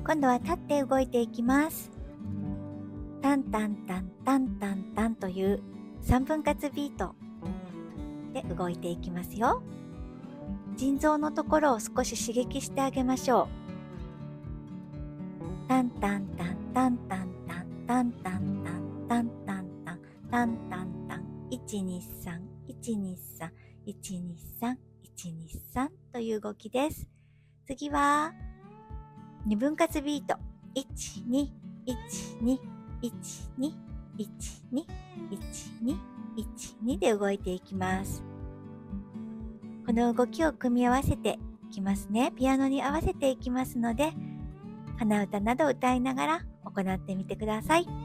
今度は立って動いていきます。タンタンタンタンタンタンという3分割ビートで動いていきますよ。腎臓のところを少し刺激してあげましょう。タンタンタンタンタンタンタンタンタンタンタンタンタンタンタン123 123 123 123という動きです。次は2分割ビート 1,2 1,2 1,2 1,2 1,2 1,2 で動いていきます。この動きを組み合わせていきますね。ピアノに合わせていきますので、鼻歌などを歌いながら行ってみてください。